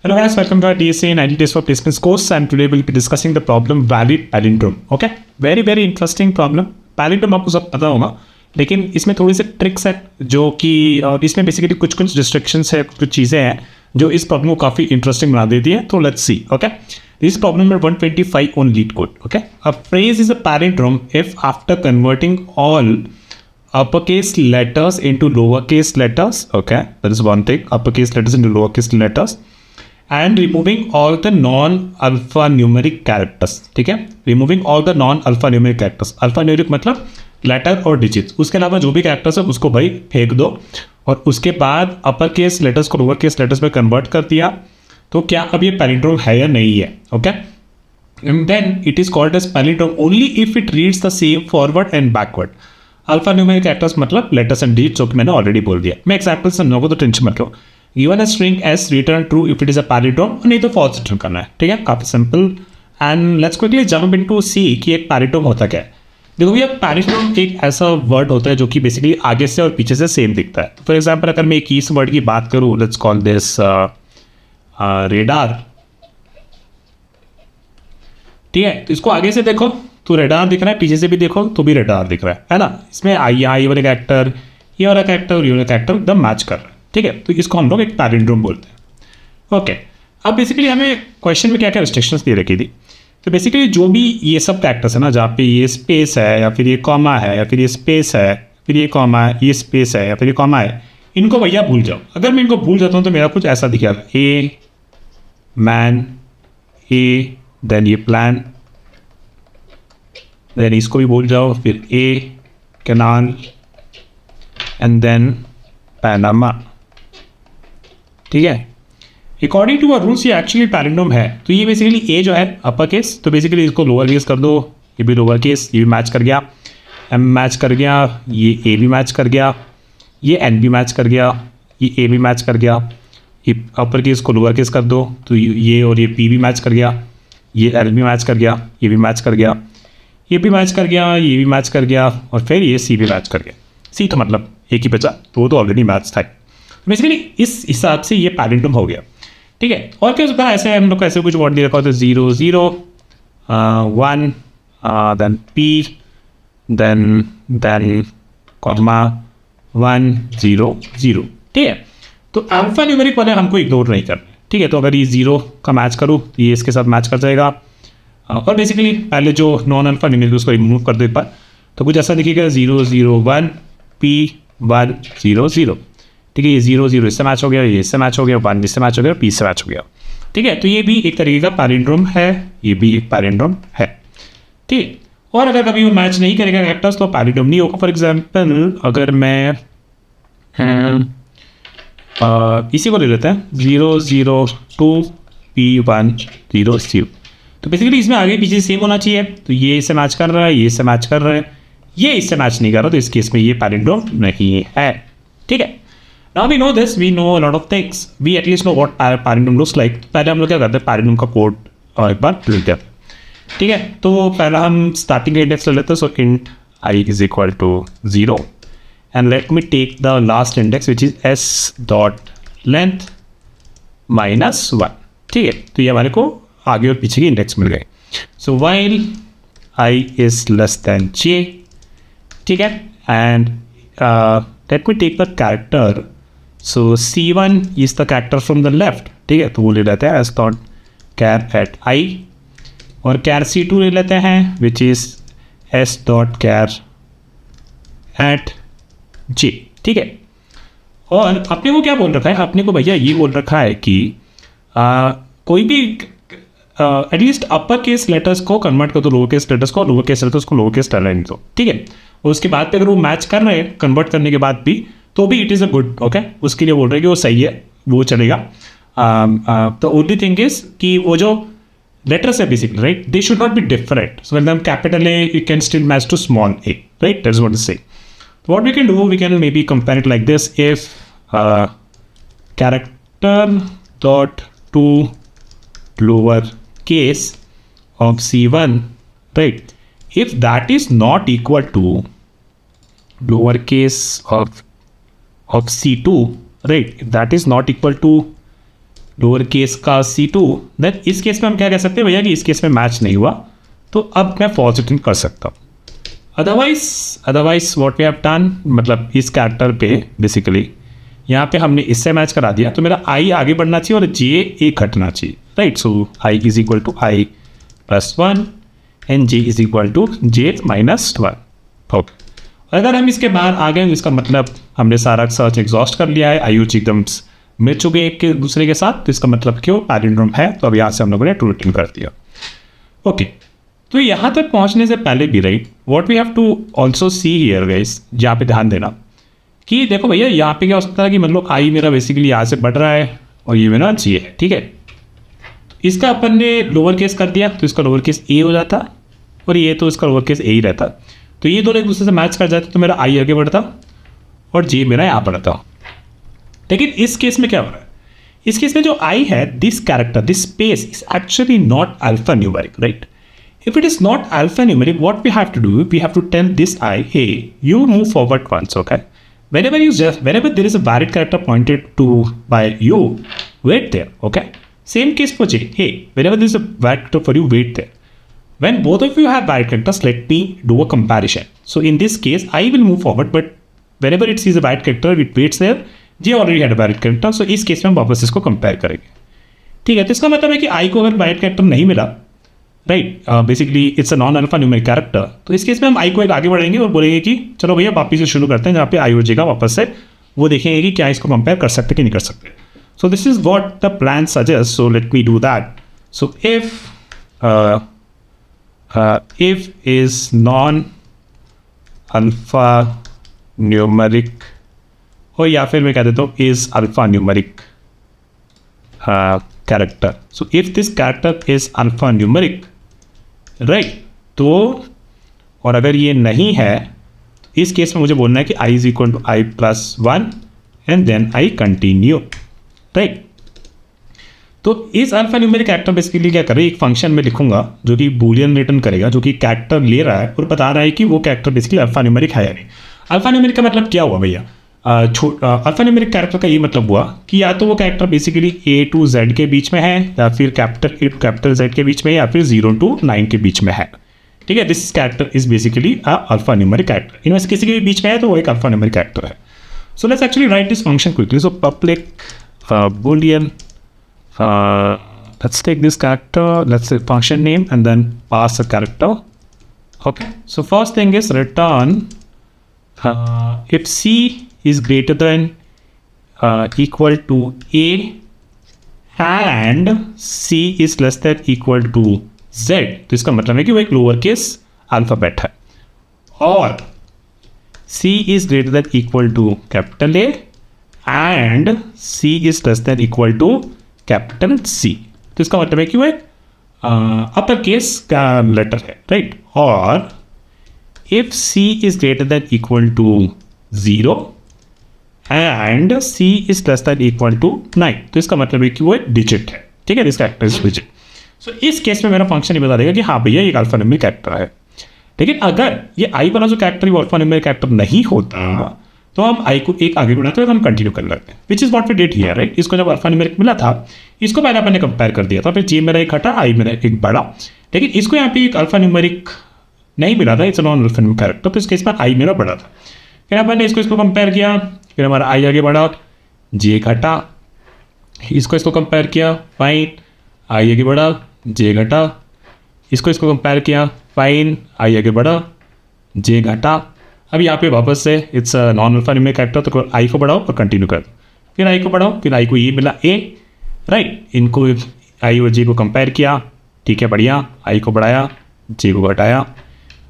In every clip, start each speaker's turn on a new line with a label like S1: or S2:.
S1: Hello guys, welcome to our DSA 90 Days for Placements course, and today we'll be discussing the problem valid palindrome. Okay, very interesting problem. Palindrome आपको सब पता होगा, लेकिन इसमें थोड़ी सी tricks है जो कि इसमें बेसिकली कुछ रिस्ट्रिक्शंस है, कुछ चीज़ें हैं जो इस प्रॉब्लम को काफ़ी इंटरेस्टिंग बना देती है. तो let's see. Okay, this problem number 125 on lead code. Okay, a phrase is a palindrome if after converting all uppercase letters into lowercase letters. Okay, that is one thing. Uppercase letters into lowercase letters. And removing all the non-alphanumeric characters. ठीक है, removing all the non-alphanumeric characters. alphanumeric मतलब letter और digits, उसके अलावा जो भी characters है उसको भाई फेंक दो, और उसके बाद अपर केस लेटर्स को लोअर केस लेटर्स में कन्वर्ट कर दिया. तो क्या अब ये पैलिंड्रोम है या नहीं है? Okay, and then it is called as palindrome only if it reads the same forward and backward. Alphanumeric characters मतलब लेटर्स एंड डिजिट्स, जो कि मैंने ऑलरेडी बोल दिया. मैं एग्जाम्पल समझाऊंगा तो टेंशन मत लो. Given a string s, return true if it is a palindrome, नहीं तो false रिटर्न करना है. ठीक है, काफ़ी simple. And let's quickly jump into see कि एक पैलिंड्रोम होता क्या है. देखो भैया, पैलिंड्रोम एक ऐसा वर्ड होता है जो कि बेसिकली आगे से और पीछे से सेम दिखता है. फॉर एग्जाम्पल अगर मैं एक इस वर्ड की बात करूँ, लेट्स कॉल दिस रेडार. ठीक है, तो इसको आगे से देखो तो रेडार दिख रहा है, पीछे से भी देखो तो भी रेडार दिख रहा है ना. इसमें आई वाले कैरेक्टर, ये वाला कैरेक्टर और ये वाला कैरेक्टर एकदम मैच कर रहा है. ठीक है, तो इसको हम लोग एक पैलिंड्रोम बोलते हैं. ओके, अब बेसिकली हमें क्वेश्चन में क्या क्या रिस्ट्रिक्शंस दे रखी थी. तो बेसिकली जो भी ये सब कैरेक्टर्स है ना, जहाँ पे ये स्पेस है या फिर ये कॉमा है या फिर ये स्पेस है, फिर ये कॉमा है, ये स्पेस है या फिर ये कॉमा है, इनको भैया भूल जाओ. अगर मैं इनको भूल जाता हूँ तो मेरा कुछ ऐसा दिखेगा, ए मैन, ए देन ये प्लान, देन इसको भी भूल जाओ, फिर ए कैनाल एंड देन पैनामा. ठीक है, अकॉर्डिंग टू रूल्स ये एक्चुअली पैलिंड्रोम है. तो ये बेसिकली ए जो है अपर केस, तो बेसिकली इसको लोअर केस कर दो, ये भी लोअर केस, ये भी मैच कर गया, एम मैच कर गया, ये ए भी मैच कर गया, ये एन भी मैच कर गया, ये ए भी मैच कर गया. ये अपर केस को लोअर केस कर दो तो ये और ये पी भी मैच कर गया, ये एल भी मैच कर गया, ये भी मैच कर गया, ये भी मैच कर गया, ये भी मैच कर गया, और फिर ये सी भी मैच कर गया. सी तो मतलब एक ही बचा, तो वो तो ऑलरेडी मैच था. बेसिकली इस हिसाब से ये पैलिंड्रोम हो गया. ठीक है, और क्या होता है, ऐसे हम लोग को ऐसे कुछ वर्ड दे रखा होता है, 0 0 1 देन पी देन कॉमा 1 0 0. ठीक है, तो अल्फा न्यूमेरिक वाले हमको इग्नोर नहीं करना. ठीक है, तो अगर ये 0 का मैच करूँ तो ये इसके साथ मैच कर जाएगा, और बेसिकली पहले जो नॉन अल्फा न्यूमेरिक उसको रिमूव कर दो एक बार, तो कुछ ऐसा दिखेगा, 0 0 1 पी 1 0 0. ठीक है, ये 0 0 इससे मैच हो गया, ये इससे मैच हो गया, 1 इससे मैच हो गया, पी से मैच हो गया. ठीक है, तो ये भी एक तरीके का पैलिंड्रोम है, ये भी एक पैलिंड्रोम है. ठीक, और अगर कभी वो मैच नहीं करेगा कैरेक्टर्स तो पैलिंड्रोम नहीं होगा. फॉर एग्जांपल अगर मैं इसी को ले लेते हैं, 0 0 2 पी 1 0 0. तो बेसिकली इसमें आगे पीछे सेम होना चाहिए. तो ये इससे मैच कर रहा है, ये इससे मैच कर रहा है, ये इससे मैच नहीं कर रहा, तो इस केस में ये पैलिंड्रोम नहीं है. ठीक है, now we know this, we know a lot of things, we at least know what palindrome looks like. पहले हम लोग क्या करते हैं, पैलिंड्रोम का कोड और एक बार लिखते हैं. ठीक है, तो पहला हम स्टार्टिंग इंडेक्स ले लेते हैं. So int I is equal to 0 and let me take the last index which is S dot length -1. ठीक है, तो ये हमारे को आगे और पीछे की इंडेक्स मिल गए. So while I is less than J. ठीक है, and let me take the character. So C1 is the character from the left. ठीक है, तो वो ले लेते हैं s dot char at i, और कैर C2 ले लेते हैं which is s dot char at J. ठीक है, और अपने को क्या बोल रखा है, अपने को भैया ये बोल रखा है कि कोई भी एटलीस्ट अपर केस लेटर्स को कन्वर्ट कर दो लोअर केस लेटर्स को, लोअर केस लेटर्स को लोअर केस डालने दो. ठीक है, और उसके बाद पे अगर वो मैच कर रहे हैं कन्वर्ट करने के बाद भी तो भी it is a good. Okay, उसके लिए बोल रहे हैं कि वो सही है, वो चलेगा. द ओनली थिंग इज कि वो जो लेटर्स है basically, right, they should not be different. So when capital A you can still match to small A, right, that's what is say. What we can do, we can may be compare it like this. If character dot to lower case of C1, right, if that is not equal to lower case of C2, right, if that is not equal to lower case का C2, then इस case में हम क्या कह सकते हैं भैया कि इस केस में मैच नहीं हुआ, तो अब मैं फॉल्स रिटर्न कर सकता हूँ। Otherwise what we have done, मतलब इस कैरेक्टर पे बेसिकली यहाँ पे हमने इससे मैच करा दिया, तो मेरा I आगे बढ़ना चाहिए और J एक घटना चाहिए, right. So I is equal to I plus 1 and J is equal to J minus 1। Okay, अगर हम इसके बाहर आ गए, इसका मतलब हमने सारा सर्च एग्जॉस्ट कर लिया है, IOC एकदम मिल चुके हैं एक के दूसरे के साथ, तो इसका मतलब क्यों पैलिंड्रोम है, तो अब यहाँ से हम लोगों ने ट्रू रिटर्न कर दिया। ओके, तो यहाँ तक पहुँचने से पहले भी, right, what we have to also see here guys, यहाँ पे ध्यान देना कि देखो भैया यहाँ पे क्या हो सकता है कि मतलब I मेरा बेसिकली यहाँ से बढ़ रहा है और ये मेरा J है, ठीक है। तो इसका अपन ने लोअर केस कर दिया, तो इसका लोअर केस A हो जाता और ये तो इसका लोअर केस A ही रहता, तो ये दोनों एक दूसरे से मैच कर जाते, तो मेरा I आगे बढ़ता और J मेरा यहाँ बढ़ता। लेकिन इस केस में क्या हो रहा है, इस केस में जो I है, this character, this space is actually not alpha numeric, right. If it is not alphanumeric, what we have to do, we have to tell this I, hey, you move forward once, okay? Whenever there is a varied character pointed to by you, wait there, okay? Same case for J. Hey, whenever there is a varied character for you, wait there. When both of you have varied characters, let me do a comparison. So in this case, I will move forward, but whenever it sees a varied character, it waits there. J already had a varied character, so इस case में हम वापस इसको compare करेंगे, ठीक है। तो इसका मतलब है कि I को अगर varied character नहीं मिला, right, basically it's a non alpha numeric character, तो इस केस में हम I को एक आगे बढ़ेंगे और बोलेंगे कि चलो भैया वापस से शुरू करते हैं, जहाँ पे I और J का वापस से वो देखेंगे कि क्या इसको कंपेयर कर सकते कि नहीं कर सकते। So this is what the plan suggest, so let me do that. So if is non alpha numeric, हो या फिर मैं कह देता हूँ is alpha numeric character. So if this character is alphanumeric, right, तो और अगर ये नहीं है, तो इस केस में मुझे बोलना है कि I is equal to I plus 1 and then I continue, right। तो इस अल्फान्यूमेरिक कैरेक्टर बेसिकली क्या कर रही है, एक फंक्शन में लिखूंगा जो कि बूलियन रिटर्न करेगा, जो कि कैरेक्टर ले रहा है और बता रहा है कि वो कैरेक्टर बेसिकली अल्फान्यूमेरिक है या नहीं। अल्फान्यूमेरिक का मतलब क्या हुआ भैया, अल्फान्यूमेरिक कैरेक्टर का ये मतलब हुआ कि या तो वो character basically A to Z के बीच में है, या फिर capital A to capital Z के बीच में, या फिर 0 to 9 के बीच में है, ठीक है। This character is basically alphanumeric character, इनमें से किसी के भी बीच में है तो वो एक अल्फान्यूमेरिक कैरेक्टर है। So let's actually right this function quickly. So public boolean, let's take this character, let's say function name and then pass a character, okay। So first thing is return if C is greater than equal to A and C is less than equal to Z, तो इसका मतलब है कि वो एक lower case alphabet है, और C is greater than equal to capital A and C is less than equal to capital C, तो इसका मतलब है कि वो एक अपर केस का लेटर है, राइट। और if C is greater than equal to 0 and C is less than equal to 9, तो इसका मतलब है कि वो एक डिजिट है, ठीक है, इसका कैरेक्टर इज डिजिट। सो इस केस में मेरा फंक्शन ये बता देगा कि हाँ भैया ये अल्फान्यूमेरिक कैरेक्टर है। लेकिन अगर ये I वाला जो कैरेक्टर वो अल्फान्यूमेरिक कैरेक्टर नहीं होता, तो हम I को एक आगे बढ़ाते हैं, हम कंटिन्यू कर लेते हैं, which is what we did here, right. इसको जब अल्फान्यूमेरिक मिला था, इसको पहले अपन ने कंपेयर कर दिया था, फिर J मेरा एक हटा, I मेरा एक बढ़ा, लेकिन इसको यहाँ पे एक अल्फान्यूमेरिक नहीं मिला था, इट्स नॉन अल्फान्यूमेरिक कैरेक्टर, तो इस केस में I मेरा बढ़ा था। फिर अपन ने इसको कंपेयर किया, फिर हमारा I आगे बढ़ा, J घटा, इसको कंपेयर किया, फाइन, I आगे बढ़ा, J घटा, इसको कंपेयर किया, फाइन, I आगे बढ़ा, J घटा। अब यहाँ पे वापस से इट्स नॉन अल्फान्यूमेरिक कैरेक्टर, तो I को बढ़ाओ और कंटिन्यू कर दो, फिर I को बढ़ाओ, फिर I को ये मिला A, राइट। इनको I और J को कंपेयर किया, ठीक है, बढ़िया, I को बढ़ाया, J को घटाया।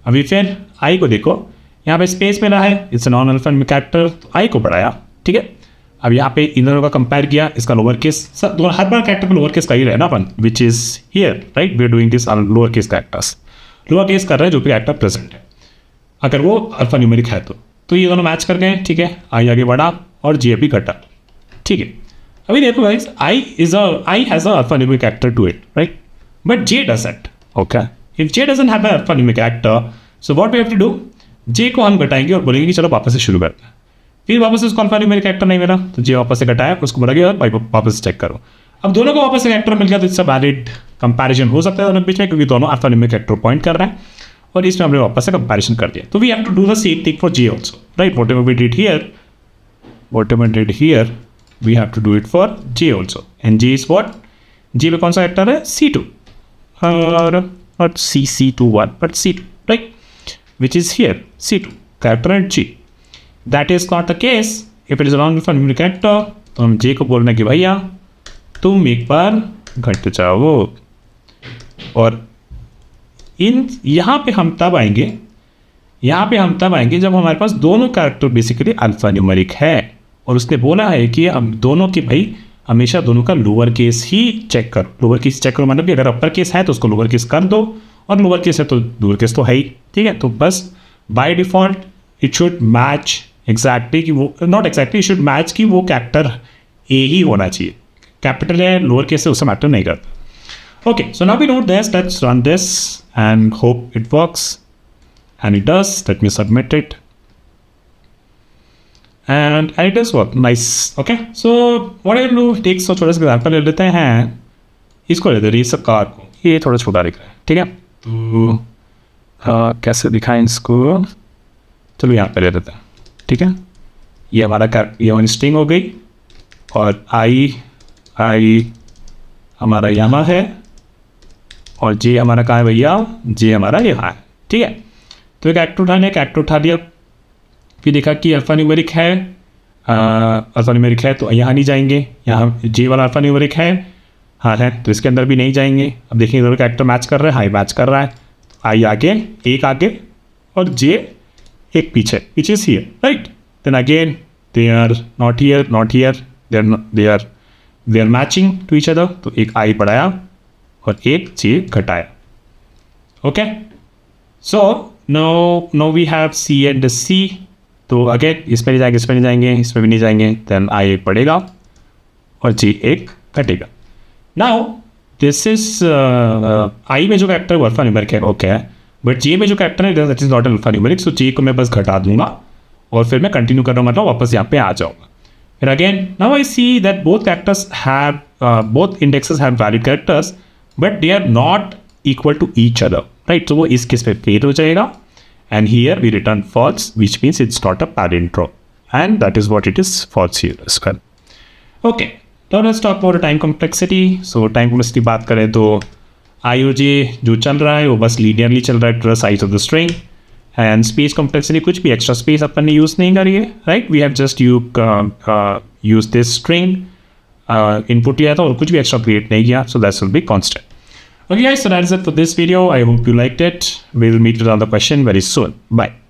S1: अभी फिर I को देखो, यहाँ पे स्पेस मिला है, इट्स नॉन अल्फान्यूमेरिक कैरेक्टर, तो I को बढ़ाया, ठीक है। अब यहाँ पे इन दोनों का कंपेयर किया, इसका लोअर केस, हर बार कैरेक्टर को लोअर केस का ही रहना अपन, which is here, right, we are doing this lower case characters, lower case कर रहे हैं जो भी कैरेक्टर प्रेजेंट है, अगर वो अल्फान्यूमेरिक है तो ये दोनों मैच कर गए, ठीक है। I आगे बढ़ा और J भी घटा, ठीक है। अभी देखो guys, I has a alphanumeric character to it, right, but J doesn't, okay। If J doesn't have an alphanumeric character, so what we have to do, J को हम घटाएंगे और बोलेंगे कि चलो वापस से शुरू करते हैं। फिर वापस उसको अल्फान्यूमेरिक कैरेक्टर नहीं मिला, तो J वापस से घटाया, उसको बोला गया वापस चेक करो। अब दोनों को वापस एक एक्टर मिल गया तो इससे वैलिड कंपैरिजन हो सकता है दोनों के बीच में, क्योंकि दोनों अल्फान्यूमेरिक एक्टर पॉइंट कर रहे हैं और इसमें हमने वापस से कंपैरिजन कर दिया. तो we have to do the same thing for J also, right. Whatever we did here we have to do it for J also. And J is what, J में कौन सा एक्टर है, C2 और not C2 1 but C2, right, which is here C2 character at G. That is not the case if it is a non-alphanumeric character. तो हम J को बोलना है कि भैया तुम एक बार घट जाओ. और यहाँ पे हम तब आएंगे जब हमारे पास दोनों कैरेक्टर बेसिकली अल्फान्यूमेरिक है और उसने बोला है कि हम दोनों के भाई हमेशा दोनों का लोअर केस ही चेक करो. लोअर केस चेक करो मतलब कि अगर अपर केस है तो उसको लोअर केस कर दो और लोअर केस है तो लोअर केस तो है ही, ठीक है. तो बस by default it should match exactly कि वो not exactly it should match कि वो कैरेक्टर ए ही होना चाहिए. कैपिटल है लोअर केस से उससे मैटर नहीं करता. Okay, so now we know this, let's run this and hope it works. And it does. Let me submit it. And it does work. Nice. Okay. So what I do, take so छोटा सा example ले लेते हैं. इसको ले लेते race car को. ये थोड़ा छोटा दिख रहा है, ठीक है. तो कैसे दिखाएं इसको, चलो यहाँ पे ले लेते हैं, ठीक है. ये हमारा ये वन स्ट्रिंग हो गई और आई हमारा यहाँ है और जे हमारा कहाँ है भैया, जे हमारा यहाँ है, ठीक है. तो एक एक्टर उठा दिया. फिर देखा कि अल्फान्यूमेरिक है तो यहाँ नहीं जाएंगे. यहाँ जे वाला अल्फान्यूमेरिक है, हाँ है, तो इसके अंदर भी नहीं जाएंगे. अब देखिए दोनों कैरेक्टर मैच कर रहे हैं, हाई मैच कर रहा है. आई आगे, एक आगे और जे एक पीछे सी है, right. Then again they are not here, they are matching to each other. तो एक आई बढ़ाया और एक जे घटाया. Okay, so no we have C and C. तो अगेन इस पर नहीं जाएंगे, इस पर भी नहीं जाएंगे. देन आई एक बढ़ेगा और जी एक घटेगा. नाउ दिस इज आई में जो कैरेक्टर है अल्फान्यूमेरिक है, ओके है. बट जे में जो कैरेक्टर है दैट इज नॉट अल्फान्यूमेरिक. सो जे को मैं बस घटा दूंगा और फिर मैं कंटिन्यू कर रहा हूँ, मतलब वापस यहाँ पे आ जाऊँगा. फिर again now I see that both characters have both indexes have valid characters but they are not equal to each other, right. तो वो इस केस पे फेल हो जाएगा. And here we return false, which means it's not a palindrome. And that is what it is false here as well. Okay, now let's talk about time complexity. So time complexity बात करें तो IOJ जो चल रहा है वो बस linearly चल रहा है to the size of the string. And space complexity कुछ भी extra space अपन ने use नहीं करी है, right? We have just used this string input लिया था और कुछ भी extra create नहीं किया, so that will be constant. Okay guys, so that is it for this video. I hope you liked it. We will meet with another question very soon. Bye.